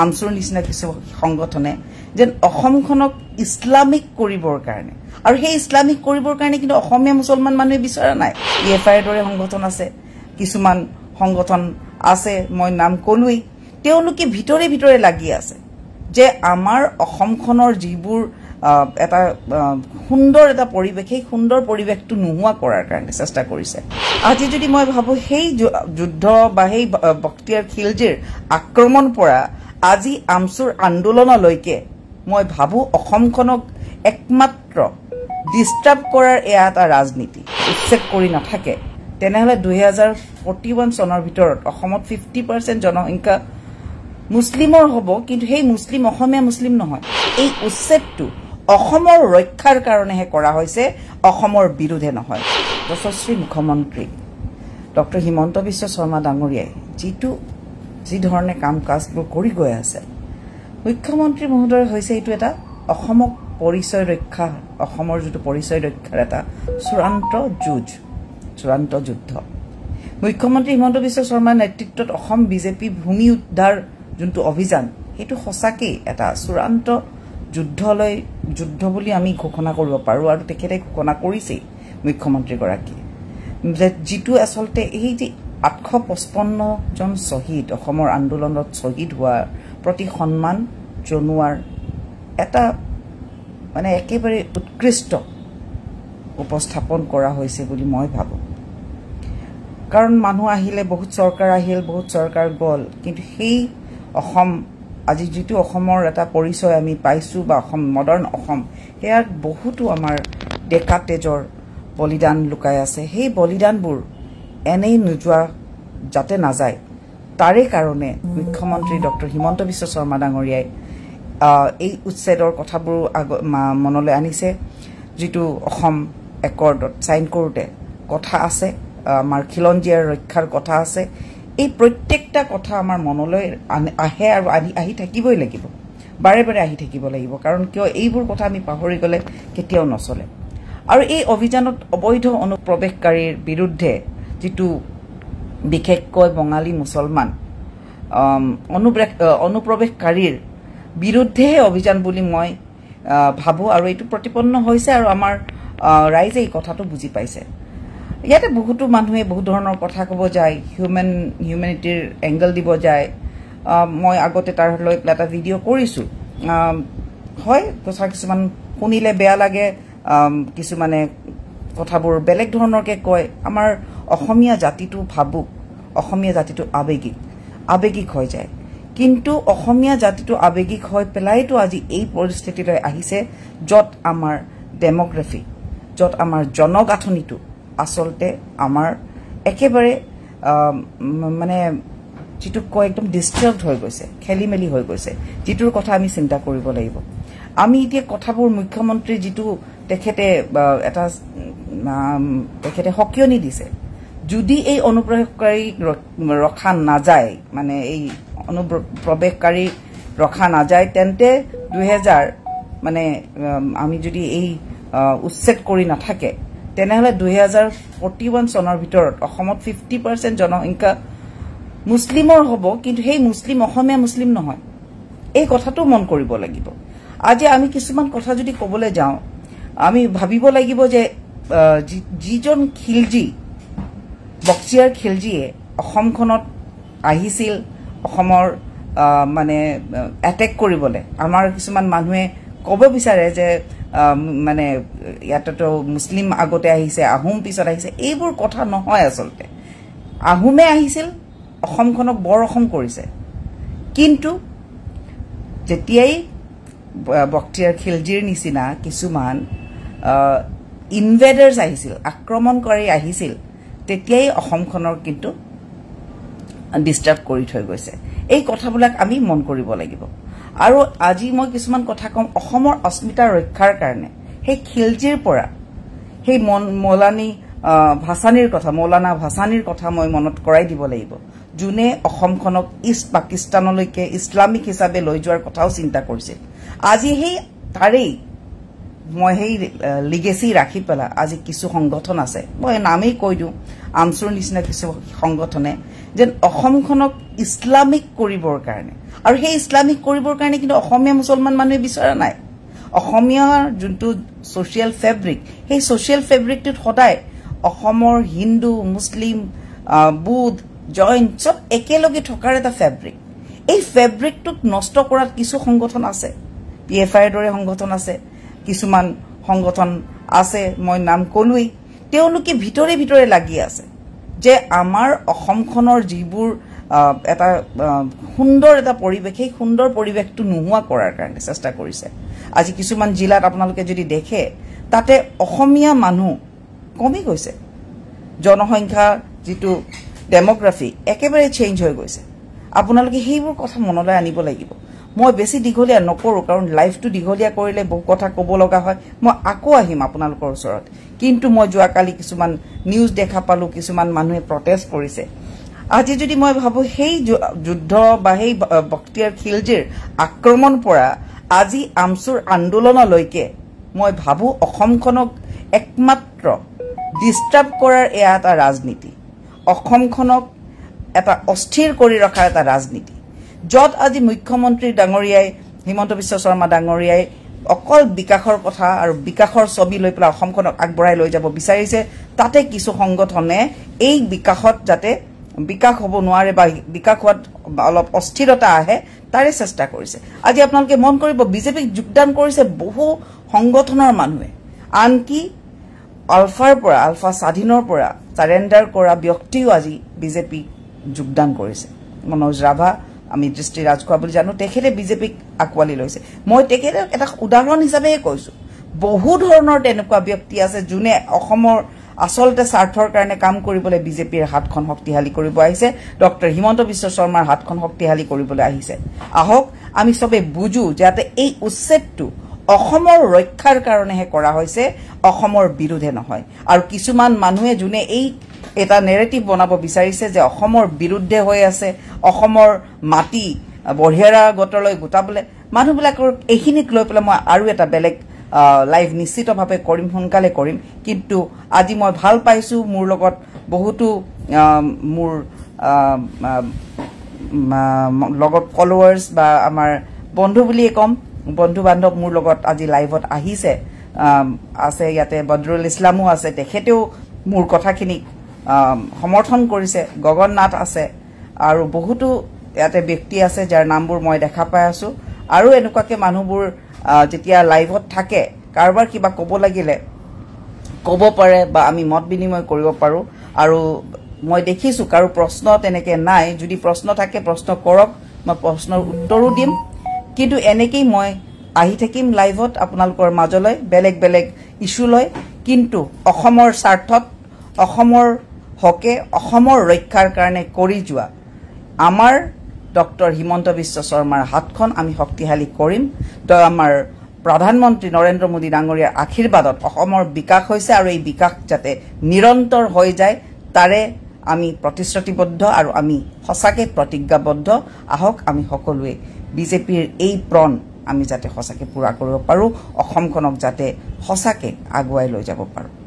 আমচুৰ নিচিনা কিছু সংগঠনে যেন অসমখনক ইছলামিক কৰিবৰ কাৰণে আৰু সেই ইছলামিক কৰিবৰ কাৰণে কিন্তু অসমীয়া মুছলমান মানুহে বিচৰা নাই ইএফআইৰ দৰে সংগঠন আছে কিছুমান সংগঠন আছে মই নাম কলুই তেওঁলোকে ভিতৰে ভিতৰে লাগি আছে যে আমাৰ অসমখনৰ যিবোৰ এটা সুন্দৰ এটা পৰিৱেশ সেই সুন্দৰ পৰিৱেশটো নোহোৱা কৰাৰ কাৰণে চেষ্টা কৰিছে আজি যদি মই ভাবো সেই যুদ্ধ বা সেই বক্তিয়াৰ খিলজিৰ আক্ৰমণ পৰা আজি আমচুৰ আন্দোলনলৈকে মই ভাবো অসমখনক একমাত্ৰ ডিস্টাৰ্ব কৰাৰ এটা ৰাজনীতি উচ্ছেদ কৰি নাথাকে তেনেহলে 2041 চনৰ ভিতৰত অসমত 50% জনসংখ্যা মুছলিমৰ হ'ব কিন্তু সেই মুছলিম অসমীয়া মুছলিম নহয় এই উচ্ছেদটো অসমৰ ৰক্ষাৰ কাৰণেহে কৰা হৈছে অসমৰ বিৰুদ্ধে নহয় যশস্বী মুখ্যমন্ত্ৰী ডক্টৰ হিমন্ত বিশ্ব শৰ্মা ডাঙৰীয়াই যি ধৰণে কাম কাজবোৰ কৰি গৈ আছে মুখ্যমন্ত্ৰী মহোদয় হৈছে এইটো এটা অসমক পৰিচয় ৰক্ষা অসমৰ যিটো পৰিচয় ৰক্ষাৰ এটা চূড়ান্ত যুদ্ধ মুখ্যমন্ত্ৰী হিমন্ত বিশ্ব শৰ্মাৰ নেতৃত্বত অসম বিজেপি ভূমি উদ্ধাৰ যোনটো অভিযান সেইটো সঁচাকৈ এটা চূড়ান্ত যুদ্ধ বুলি আমি ঘোষণা কৰিব পাৰো আৰু তেখেতে ঘোষণা কৰিছে মুখ্যমন্ত্ৰীগৰাকী যিটো আসলতে এই যে 855 জন শহীদ অসমৰ আন্দোলনত শহীদ হোৱাৰ প্ৰতি সন্মান জনোৱাৰ এটা মানে একেবাৰে উৎকৃষ্ট উপস্থাপন কৰা হৈছে বুলি মই ভাবো কাৰণ মানুহ আহিলে বহুত চৰকাৰ গল কিন্তু সেই অসম আজি যিটো অসমৰ এটা পৰিচয় আমি পাইছো বা অসম মডাৰ্ণ অসম হেয়াৰ বহুতো আমাৰ ডেকা তেজৰ বলিদান লুকাই আছে সেই বলিদানবোৰ এনেই নোযোৱা যাতে নাযায় তাৰে কাৰণে মুখ্যমন্ত্ৰী ডক্টৰ হিমন্ত বিশ্ব শৰ্মা ডাঙৰীয়াই এই উচ্ছেদৰ কথাবোৰ মনলৈ আনিছে যিটো অসম একৰ্ডত সাইন কৰোতে কথা আছে আমাৰ খিলঞ্জীয়াৰ ৰক্ষাৰ কথা আছে এই প্ৰত্যেকটা কথা আমাৰ মনলৈ আহে আৰু আহি থাকিবই লাগিব বাৰে বাৰে আহি থাকিব লাগিব কাৰণ কিয় এইবোৰ কথা আমি পাহৰি গলে কেতিয়াও নচলে আৰু এই অভিযানত অবৈধ অনুপ্ৰৱেশকাৰীৰ বিৰুদ্ধে যিটো বিশেষকৈ বঙালী মুছলমান অনুপ্ৰৱেশকাৰীৰ বিৰুদ্ধে অভিযান বুলি মই ভাবো আৰু এইটো প্ৰতিপন্ন হৈছে আৰু আমাৰ ৰাইজে এই কথাটো বুজি পাইছে ইয়াতে বহুতো মানুহে বহুত ধৰণৰ কথা ক'ব যায় হিউম্যানিটিৰ এংগল দিব যায় মই আগতে তাৰ লৈ এটা ভিডিঅ' কৰিছো হয় কথা কিছুমান শুনিলে বেয়া লাগে কিছুমানে কথাবোৰ বেলেগ ধৰণৰকে কয় আমাৰ অসমীয়া জাতিটো ভাবুক অসমীয়া জাতিটো আবেগিক হৈ যায় কিন্তু অসমীয়া জাতিটো আবেগিক হৈ পেলাইতো আজি এই পৰিস্থিতিলৈ আহিছে যত আমাৰ ডেমোগ্ৰাফি যত আমাৰ জনগাঁথনিটো আসলতে আমাৰ একেবাৰে মানে যেটো কয় একদম ডিস্টাৰ্বড হৈ গৈছে খেলিমেলি হৈ গৈছে যেটোৰ কথা আমি চিন্তা কৰিব লাগিব আমি এতিয়া কথাবোৰ মুখ্যমন্ত্ৰী যেটো তেখেতে হকিয়নি দিছে যদি এই অনুপ্ৰৱেশকাৰী ৰখা নাযায় মানে এই অনুপ্ৰৱেশকাৰী ৰখা নাযায় তেন্তে 2000 মানে আমি যদি এই উচ্ছেদ কৰি নাথাকে তেনেহলে 2041 চনৰ ভিতৰত অসমত 50% জনসংখ্যা মুছলিমৰ হ'ব কিন্তু সেই মুছলিম অসমীয়া মুছলিম নহয় এই কথাটো মন কৰিব লাগিব আজি আমি কিছুমান কথা যদি ক'বলৈ যাওঁ আমি ভাবিব লাগিব যে যিজন খিলজি বক্তিয়াৰ খিলজিয়ে অসমখনত আহিছিল অসমৰ মানে এটেক কৰিবলৈ আমাৰ কিছুমান মানুহে ক'ব বিচাৰে যে মানে ইয়াততো মুছলিম আগতে আহিছে আহোম পিছত আহিছে এইবোৰ কথা নহয় আসলতে আহোমে আহিছিল অসমখনক বৰ অসম কৰিছে কিন্তু যেতিয়াই বক্তিয়াৰ খিলজিৰ নিচিনা কিছুমান ইনভেডাৰ্স আহিছিল আক্ৰমণকাৰী আহিছিল তেতিয়াই অসমখনৰ কিন্তু ডিস্টাৰ্ব কৰি থৈ গৈছে এই কথাবিলাক আমি মন কৰিব লাগিব আৰু আজি মই কিছুমান কথা কম অসমৰ অস্মিতা ৰক্ষাৰ কাৰণে সেই খিলজিৰ পৰা সেই মৌলানা ভাসানীৰ কথা মই মনত কৰাই দিব লাগিব জুনে অসমখনক ইষ্ট পাকিস্তানলৈকে ইছলামিক হিচাপে লৈ যোৱাৰ কথাও চিন্তা কৰিছিল আজি সেই তাৰেই মই সেই লিগেসি ৰাখি পেলা আজি কিছু সংগঠন আছে মই নামেই কৈ দিও আমচুৰ নিচিনা কিছু সংগঠনে যেন অসমখনক ইছলামিক কৰিবৰ কাৰণে আৰু সেই ইছলামিক কৰিবৰ কাৰণে কিন্তু অসমীয়া মুছলমান মানুহে বিচৰা নাই অসমীয়াৰ যোনটো সোশ্যাল ফেব্ৰিক সেই সোশ্যাল ফেব্ৰিকটোত সদায় অসমৰ হিন্দু মুছলিম বুদ্ধ জৈন সব একেলগে থকাৰ এটা ফেব্ৰিক এই ফেব্ৰিকটোক নষ্ট কৰাত কিছু সংগঠন আছে পিএফআইৰ দৰে সংগঠন আছে কিছুমান সংগঠন আছে মই নাম কলুই তেওঁলোকে ভিতৰে ভিতৰে লাগি আছে যে আমাৰ অসমখনৰ যিবোৰ এটা সুন্দৰ এটা পৰিৱেশ সেই সুন্দৰ পৰিৱেশটো নোহোৱা কৰাৰ কাৰণে চেষ্টা কৰিছে আজি কিছুমান জিলাত আপোনালোকে যদি দেখে তাতে অসমীয়া মানুহ কমি গৈছে জনসংখ্যা যেটো ডেমোগ্ৰাফি একেবাৰে চেঞ্জ হৈ গৈছে আপোনালোকে সেইবোৰ কথা মনলৈ আনিব লাগিব মই বেছি দীঘলীয়া নকৰো কাৰণ লাইফটো দীঘলীয়া কৰিলে বহু কথা ক'ব লগা হয় মই আকৌ আহিম আপোনালোকৰ ওচৰত কিন্তু মই যোৱাকালি কিছুমান নিউজ দেখা পালো কিছুমান মানুহে প্ৰটেষ্ট কৰিছে আজি যদি মই ভাবো সেই যুদ্ধ বা সেই বক্তিয়াৰ খিলজিৰ আক্ৰমণ পৰা আজি আমচুৰ আন্দোলনলৈকে মই ভাবো অসমখনক একমাত্ৰ ডিস্টাৰ্ব কৰাৰ এয়া এটা ৰাজনীতি অসমখনক এটা অস্থিৰ কৰি ৰখাৰ এটা ৰাজনীতি যত আজি মুখ্যমন্ত্ৰী ডাঙৰীয়াই হিমন্ত বিশ্ব শৰ্মা ডাঙৰীয়াই অকল বিকাশৰ কথা আৰু বিকাশৰ ছবি লৈ পেলাই অসমখনক আগবঢ়াই লৈ যাব বিচাৰিছে তাতে কিছু সংগঠনে এই বিকাশত যাতে বিকাশ হ'ব নোৱাৰে বা বিকাশ হোৱাত অলপ অস্থিৰতা আহে তাৰে চেষ্টা কৰিছে আজি আপোনালোকে মন কৰিব বিজেপিক যোগদান কৰিছে বহু সংগঠনৰ মানুহে আনকি আলফাৰ পৰা আলফা স্বাধীনৰ পৰা সাৰেন্ডাৰ কৰা ব্যক্তিও আজি বিজেপি যোগদান কৰিছে মনোজ ৰাভা আমি দৃষ্টি ৰাজখোৱা বুলি জানো তেখেতে বিজেপিক আকোৱালি লৈছে মই তেখেতে এটা উদাহৰণ হিচাপে কৈছো বহু ধৰণৰ তেনেকুৱা ব্যক্তি আছে যোনে অসমৰ আসলতে স্বাৰ্থৰ কাৰণে কাম কৰিবলৈ বিজেপিৰ হাতখন শক্তিশালী কৰিব আহিছে ডক্টৰ হিমন্ত বিশ্ব শৰ্মাৰ হাতখন শক্তিশালী কৰিবলৈ আহিছে আহক আমি সবে বুজো যাতে এই উচ্ছেদটো অসমৰ ৰক্ষাৰ কাৰণেহে কৰা হৈছে অসমৰ বিৰুদ্ধে নহয় আৰু কিছুমান মানুহে যোনে এই এটা নেৰেটিভ বনাব বিচাৰিছে যে অসমৰ বিৰুদ্ধে হৈ আছে অসমৰ মাটি বঢ়িয়াৰা গটলৈ গোটাবলে মানুহবিলাকৰ এইখিনিক লৈ পেলাই মই আৰু এটা বেলেগ লাইভ নিশ্চিতভাৱে কৰিম সোনকালে কৰিম কিন্তু আজি মই ভাল পাইছো মোৰ লগত বহুতো মোৰ লগত ফলোৱাৰ্স বা আমাৰ বন্ধু বুলিয়ে কম বন্ধু বান্ধৱ মোৰ লগত আজি লাইভত আহিছে আছে ইয়াতে বদৰুল ইছলামো আছে তেখেতেও মোৰ কথাখিনি সমৰ্থন কৰিছে গগননাথ আছে আৰু বহুতো ইয়াতে ব্যক্তি আছে যাৰ নামবোৰ মই দেখা পাই আছো আৰু এনেকুৱাকে মানুহবোৰ যেতিয়া লাইভত থাকে কাৰবাৰ কিবা ক'ব লাগিলে ক'ব পাৰে বা আমি মত বিনিময় কৰিব পাৰো আৰু মই দেখিছো কাৰো প্ৰশ্ন তেনেকে নাই যদি প্ৰশ্ন থাকে প্ৰশ্ন কৰক মই প্ৰশ্নৰ উত্তৰো দিম কিন্তু এনেকৈ মই আহি থাকিম লাইভত আপোনালোকৰ মাজলৈ বেলেগ বেলেগ ইস্যু লৈ কিন্তু অসমৰ স্বাৰ্থত অসমৰ হকে অসমৰ ৰক্ষাৰ কাৰণে কৰি যোৱা আমাৰ ডক্টৰ হিমন্ত বিশ্ব শৰ্মাৰ হাতখন আমি শক্তিশালী কৰিম তো আমাৰ প্ৰধানমন্ত্ৰী নৰেন্দ্ৰ মোদী ডাঙৰীয়াৰ আশীৰ্বাদত অসমৰ বিকাশ হৈছে আৰু এই বিকাশ যাতে নিৰন্তৰ হৈ যায় তাৰে আমি প্ৰতিশ্ৰুতিবদ্ধ আৰু আমি সঁচাকে প্ৰতিজ্ঞাবদ্ধ আহক আমি সকলোৱে বিজেপিৰ এই প্रण আমি যাতে সঁচাকে পুৰা কৰিব পাৰো অসমখনক যাতে সঁচাকে আগুৱাই লৈ যাব পাৰো